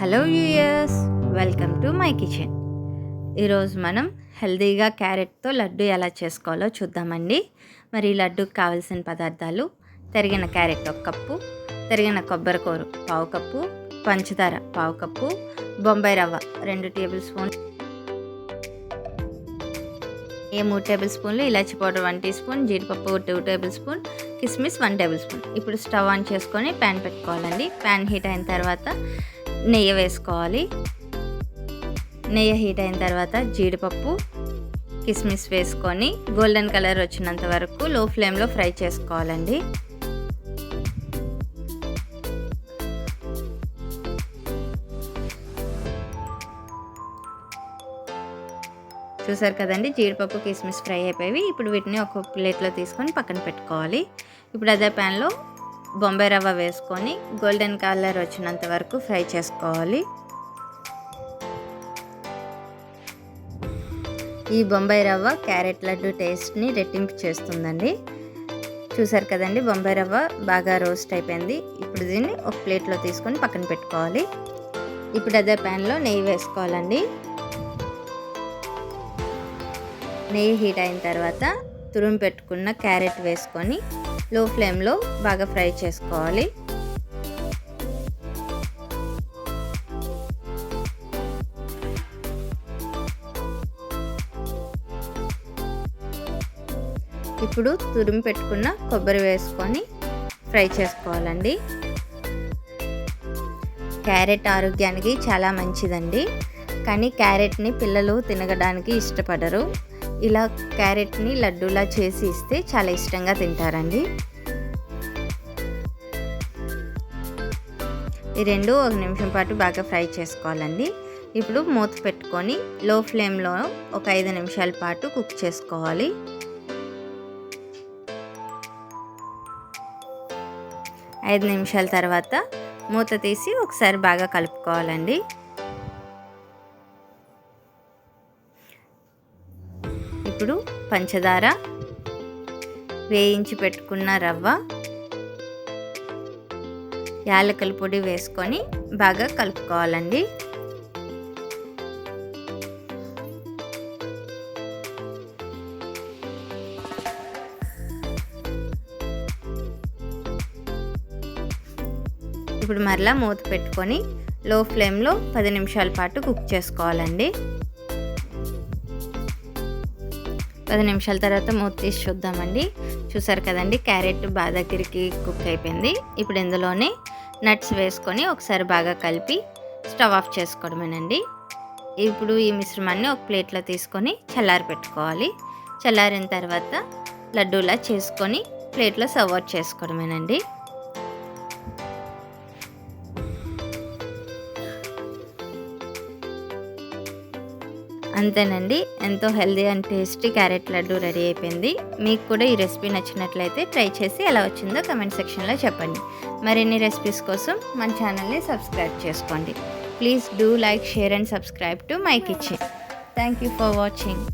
Hello viewers, welcome to my kitchen. ఈరోజు మనం హెల్తీగా క్యారెట్తో లడ్డు ఎలా చేసుకోవాలో చూద్దామండి. మరి ఈ లడ్డుకు కావాల్సిన పదార్థాలు: తరిగిన క్యారెట్ 1 కప్పు, తరిగిన కొబ్బరికూర 1/2 కప్పు, పంచదార 1/2 కప్పు, బొంబాయి రవ్వ 2 టేబుల్ స్పూన్, 3 టేబుల్ స్పూన్లు, ఇలాచి పౌడర్ 1 టీ స్పూన్, జీడిపప్పు 2 టేబుల్ స్పూన్, కిస్మిస్ 1 టేబుల్ స్పూన్. ఇప్పుడు స్టవ్ ఆన్ చేసుకొని ప్యాన్ పెట్టుకోవాలండి. ప్యాన్ హీట్ అయిన తర్వాత నెయ్యి వేసుకోవాలి. నెయ్యి హీట్ అయిన తర్వాత జీడిపప్పు, కిస్మిస్ వేసుకొని గోల్డెన్ కలర్ వచ్చినంత వరకు లో ఫ్లేమ్లో ఫ్రై చేసుకోవాలండి. చూసారు కదండి, జీడిపప్పు కిస్మిస్ ఫ్రై అయిపోయి ఇప్పుడు వీటిని ఒక ప్లేట్లో తీసుకొని పక్కన పెట్టుకోవాలి. ఇప్పుడు అదే ప్యాన్లో బొంబాయి రవ్వ వేసుకొని గోల్డెన్ కలర్ వచ్చినంత వరకు ఫ్రై చేసుకోవాలి. ఈ బొంబాయి రవ్వ క్యారెట్ లడ్డు టేస్ట్ని రెట్టింపు చేస్తుందండి. చూసారు కదండి, బొంబాయి రవ్వ బాగా రోస్ట్ అయిపోయింది. ఇప్పుడు దీన్ని ఒక ప్లేట్లో తీసుకొని పక్కన పెట్టుకోవాలి. ఇప్పుడు అదే ప్యాన్లో నెయ్యి వేసుకోవాలండి. నెయ్యి హీట్ అయిన తర్వాత తురుము పెట్టుకున్న క్యారెట్ వేసుకొని లో ఫ్లేమ్లో బాగా ఫ్రై చేసుకోవాలి. ఇప్పుడు తురుము పెట్టుకున్న కొబ్బరి వేసుకొని ఫ్రై చేసుకోవాలండి. క్యారెట్ ఆరోగ్యానికి చాలా మంచిదండి, కానీ క్యారెట్ని పిల్లలు తినడానికి ఇష్టపడరు. ఇలా క్యారెట్ని లడ్డూలా చేసి ఇస్తే చాలా ఇష్టంగా తింటారండి. ఈ రెండు 1 నిమిషం పాటు బాగా ఫ్రై చేసుకోవాలండి. ఇప్పుడు మూత పెట్టుకొని లో ఫ్లేమ్లో ఒక 5 నిమిషాల పాటు కుక్ చేసుకోవాలి. ఐదు నిమిషాల తర్వాత మూత తీసి ఒకసారి బాగా కలుపుకోవాలండి. ఇప్పుడు పంచదార, వేయించి పెట్టుకున్న రవ్వ, యాలకుల పొడి వేసుకొని బాగా కలుపుకోవాలండి. ఇప్పుడు మరలా మూత పెట్టుకొని లో ఫ్లేమ్లో 10 నిమిషాల పాటు కుక్ చేసుకోవాలండి. 10 నిమిషాల తర్వాత మూత తీసి చూద్దామండి. చూసారు కదండి, క్యారెట్ బాగా దగ్గరికి కుక్ అయిపోయింది. ఇప్పుడు ఇందులోనే నట్స్ వేసుకొని ఒకసారి బాగా కలిపి స్టవ్ ఆఫ్ చేసుకోవడమేనండి. ఇప్పుడు ఈ మిశ్రమాన్ని ఒక ప్లేట్లో తీసుకొని చల్లారి పెట్టుకోవాలి. చల్లారిన తర్వాత లడ్డూలా చేసుకొని ప్లేట్లో సర్వ్ అవుట్ చేసుకోవడమేనండి. అంతేనండి, ఎంతో healthy and tasty carrot laddu ready అయిపోయింది. మీకు కూడా ఈ రెసిపీ నచ్చినట్లయితే ట్రై చేసి ఎలా వచ్చిందో కమెంట్ సెక్షన్లో చెప్పండి. మరిన్ని రెసిపీస్ కోసం మన ఛానల్ని సబ్స్క్రైబ్ చేసుకోండి. Please do like, share and subscribe to my kitchen. Thank you for watching.